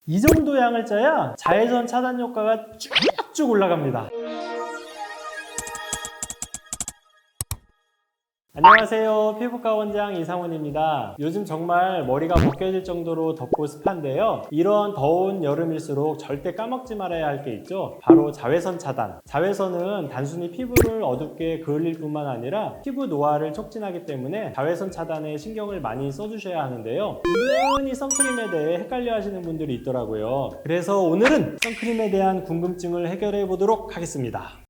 이 정도 양을 짜야 자외선 차단 효과가 쭉쭉 올라갑니다. 안녕하세요. 피부과 원장 이상훈입니다. 요즘 정말 머리가 벗겨질 정도로 덥고 습한데요. 이런 더운 여름일수록 절대 까먹지 말아야 할 게 있죠. 바로 자외선 차단. 자외선은 단순히 피부를 어둡게 그을릴 뿐만 아니라 피부 노화를 촉진하기 때문에 자외선 차단에 신경을 많이 써주셔야 하는데요. 은근히 선크림에 대해 헷갈려 하시는 분들이 있더라고요. 그래서 오늘은 선크림에 대한 궁금증을 해결해 보도록 하겠습니다.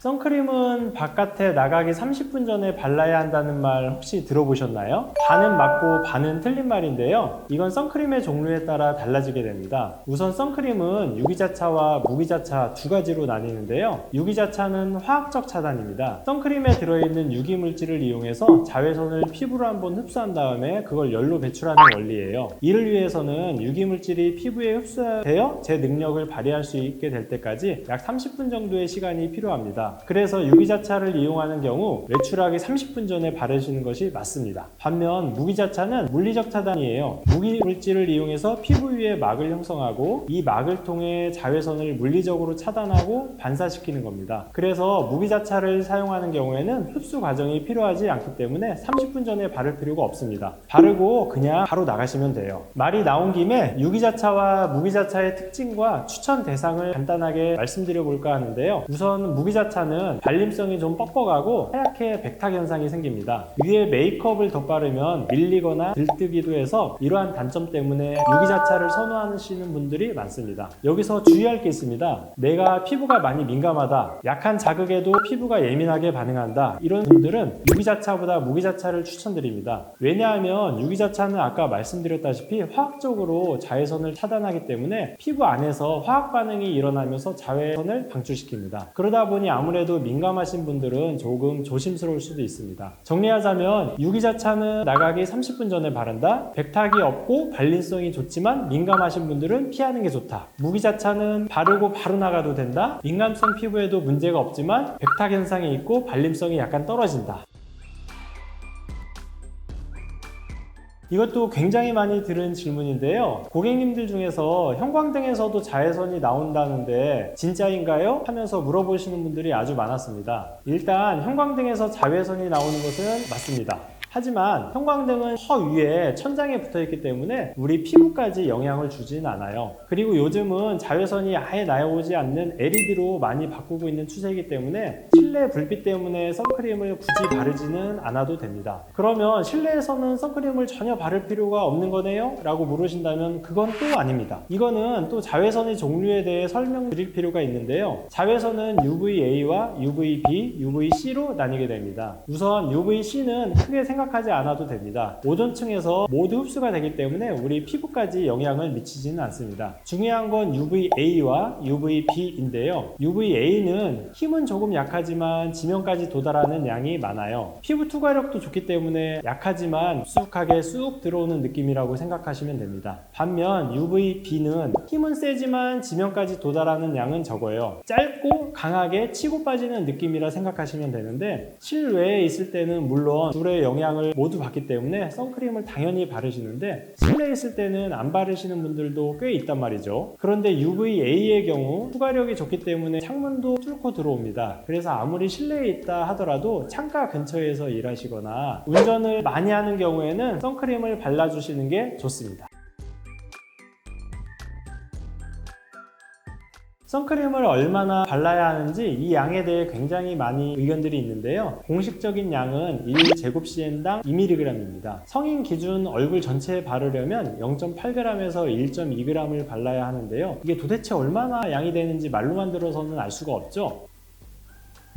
선크림은 바깥에 나가기 30분 전에 발라야 한다는 말 혹시 들어보셨나요? 반은 맞고 반은 틀린 말인데요. 이건 선크림의 종류에 따라 달라지게 됩니다. 우선 선크림은 유기자차와 무기자차 두 가지로 나뉘는데요. 유기자차는 화학적 차단입니다. 선크림에 들어있는 유기물질을 이용해서 자외선을 피부로 한번 흡수한 다음에 그걸 열로 배출하는 원리예요. 이를 위해서는 유기물질이 피부에 흡수되어 제 능력을 발휘할 수 있게 될 때까지 약 30분 정도의 시간이 필요합니다. 그래서 유기자차를 이용하는 경우 외출하기 30분 전에 바르시는 것이 맞습니다. 반면 무기자차는 물리적 차단이에요. 무기물질을 이용해서 피부 위에 막을 형성하고 이 막을 통해 자외선을 물리적으로 차단하고 반사시키는 겁니다. 그래서 무기자차를 사용하는 경우에는 흡수 과정이 필요하지 않기 때문에 30분 전에 바를 필요가 없습니다. 바르고 그냥 바로 나가시면 돼요. 말이 나온 김에 유기자차와 무기자차의 특징과 추천 대상을 간단하게 말씀드려 볼까 하는데요. 우선 무기자차는 발림성이 좀 뻑뻑하고 하얗게 백탁 현상이 생깁니다. 위에 메이크업을 덧바르면 밀리거나 들뜨기도 해서 이러한 단점 때문에 유기자차를 선호하시는 분들이 많습니다. 여기서 주의할 게 있습니다. 내가 피부가 많이 민감하다, 약한 자극에도 피부가 예민하게 반응한다, 이런 분들은 유기자차보다 무기자차를 추천드립니다. 왜냐하면 유기자차는 아까 말씀드렸다시피 화학적으로 자외선을 차단하기 때문에 피부 안에서 화학 반응이 일어나면서 자외선을 방출시킵니다. 그러다 보니 아무래도 민감하신 분들은 조금 조심스러울 수도 있습니다. 정리하자면 유기자차는 나가기 30분 전에 바른다. 백탁이 없고 발림성이 좋지만 민감하신 분들은 피하는 게 좋다. 무기자차는 바르고 바로 나가도 된다. 민감성 피부에도 문제가 없지만 백탁 현상이 있고 발림성이 약간 떨어진다. 이것도 굉장히 많이 들은 질문인데요. 고객님들 중에서 형광등에서도 자외선이 나온다는데 진짜인가요? 하면서 물어보시는 분들이 아주 많았습니다. 일단 형광등에서 자외선이 나오는 것은 맞습니다. 하지만 형광등은 허 위에 천장에 붙어있기 때문에 우리 피부까지 영향을 주진 않아요. 그리고 요즘은 자외선이 아예 나오지 않는 LED로 많이 바꾸고 있는 추세이기 때문에 실내 불빛 때문에 선크림을 굳이 바르지는 않아도 됩니다. 그러면 실내에서는 선크림을 전혀 바를 필요가 없는 거네요? 라고 물으신다면 그건 또 아닙니다. 이거는 또 자외선의 종류에 대해 설명드릴 필요가 있는데요. 자외선은 UVA와 UVB, UVC로 나뉘게 됩니다. 우선 UVC는 크게 생각하지 않아도 됩니다. 오존층에서 모두 흡수가 되기 때문에 우리 피부까지 영향을 미치지는 않습니다. 중요한 건 UVA와 UVB인데요. UVA는 힘은 조금 약하지만 지면까지 도달하는 양이 많아요. 피부 투과력도 좋기 때문에 약하지만 익숙하게 쑥 들어오는 느낌이라고 생각하시면 됩니다. 반면 UVB는 힘은 세지만 지면까지 도달하는 양은 적어요. 짧고 강하게 치고 빠지는 느낌이라 생각하시면 되는데 실외에 있을 때는 물론 둘의 영향을 모두 받기 때문에 선크림을 당연히 바르시는데 실내에 있을 때는 안 바르시는 분들도 꽤 있단 말이죠. 그런데 UVA의 경우 투과력이 좋기 때문에 창문도 뚫고 들어옵니다. 그래서 아무리 실내에 있다 하더라도 창가 근처에서 일하시거나 운전을 많이 하는 경우에는 선크림을 발라주시는 게 좋습니다. 선크림을 얼마나 발라야 하는지 이 양에 대해 굉장히 많이 의견들이 있는데요. 공식적인 양은 1제곱cm당 2mg입니다. 성인 기준 얼굴 전체에 바르려면 0.8g에서 1.2g을 발라야 하는데요. 이게 도대체 얼마나 양이 되는지 말로만 들어서는 알 수가 없죠.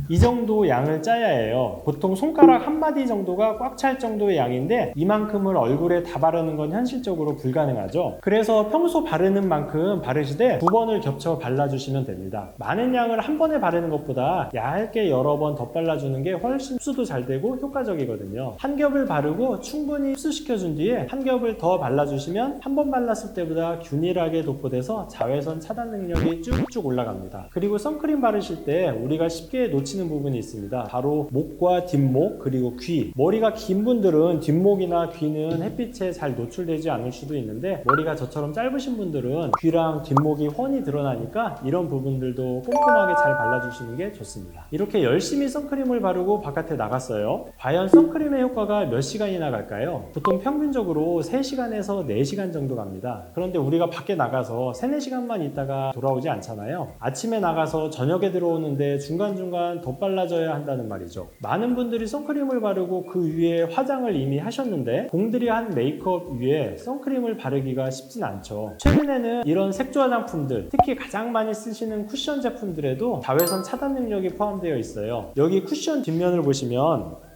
이 정도 양을 짜야 해요. 보통 손가락 한 마디 정도가 꽉 찰 정도의 양인데 이만큼을 얼굴에 다 바르는 건 현실적으로 불가능하죠. 그래서 평소 바르는 만큼 바르시되 2번을 겹쳐 발라주시면 됩니다. 많은 양을 한 번에 바르는 것보다 얇게 여러 번 덧발라주는 게 훨씬 흡수도 잘 되고 효과적이거든요. 한 겹을 바르고 충분히 흡수시켜준 뒤에 한 겹을 더 발라주시면 한 번 발랐을 때보다 균일하게 도포돼서 자외선 차단 능력이 쭉쭉 올라갑니다. 그리고 선크림 바르실 때 우리가 쉽게 놓치는 놓치는 부분이 있습니다. 바로 목과 뒷목 그리고 귀. 머리가 긴 분들은 뒷목이나 귀는 햇빛에 잘 노출되지 않을 수도 있는데 머리가 저처럼 짧으신 분들은 귀랑 뒷목이 훤히 드러나니까 이런 부분들도 꼼꼼하게 잘 발라주시는 게 좋습니다. 이렇게 열심히 선크림을 바르고 바깥에 나갔어요. 과연 선크림의 효과가 몇 시간이나 갈까요? 보통 평균적으로 3시간에서 4시간 정도 갑니다. 그런데 우리가 밖에 나가서 3, 4시간만 있다가 돌아오지 않잖아요. 아침에 나가서 저녁에 들어오는데 중간중간 덧발라줘야 한다는 말이죠. 많은 분들이 선크림을 바르고 그 위에 화장을 이미 하셨는데 공들이 한 메이크업 위에 선크림을 바르기가 쉽진 않죠. 최근에는 이런 색조 화장품들, 특히 가장 많이 쓰시는 쿠션 제품들에도 자외선 차단 능력이 포함되어 있어요. 여기 쿠션 뒷면을 보시면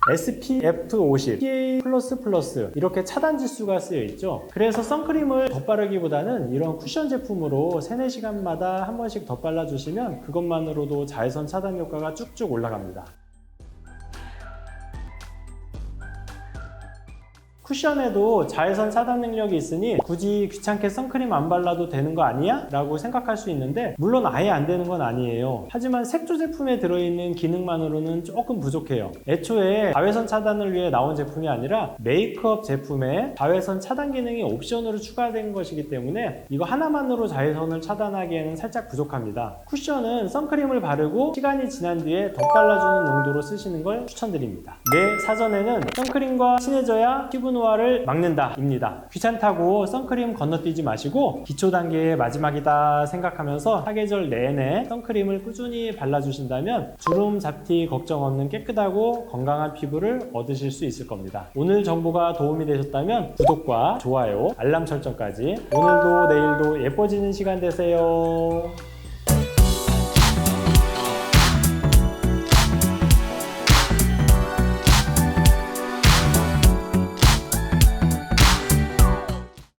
SPF 50, PA++ 이렇게 차단 지수가 쓰여 있죠. 그래서 선크림을 덧바르기보다는 이런 쿠션 제품으로 3, 4시간마다 한 번씩 덧발라 주시면 그것만으로도 자외선 차단 효과가 쭉쭉 올라갑니다. 쿠션에도 자외선 차단 능력이 있으니 굳이 귀찮게 선크림 안 발라도 되는 거 아니야? 라고 생각할 수 있는데 물론 아예 안 되는 건 아니에요. 하지만 색조 제품에 들어있는 기능만으로는 조금 부족해요. 애초에 자외선 차단을 위해 나온 제품이 아니라 메이크업 제품에 자외선 차단 기능이 옵션으로 추가된 것이기 때문에 이거 하나만으로 자외선을 차단하기에는 살짝 부족합니다. 쿠션은 선크림을 바르고 시간이 지난 뒤에 덧발라주는 용도로 쓰시는 걸 추천드립니다. 내 사전에는 선크림과 친해져야 피부 노화를 막는다 입니다. 귀찮다고 선크림 건너뛰지 마시고 기초 단계의 마지막이다 생각하면서 사계절 내내 선크림을 꾸준히 발라주신다면 주름 잡티 걱정 없는 깨끗하고 건강한 피부를 얻으실 수 있을 겁니다. 오늘 정보가 도움이 되셨다면 구독과 좋아요, 알람 설정까지 오늘도 내일도 예뻐지는 시간 되세요.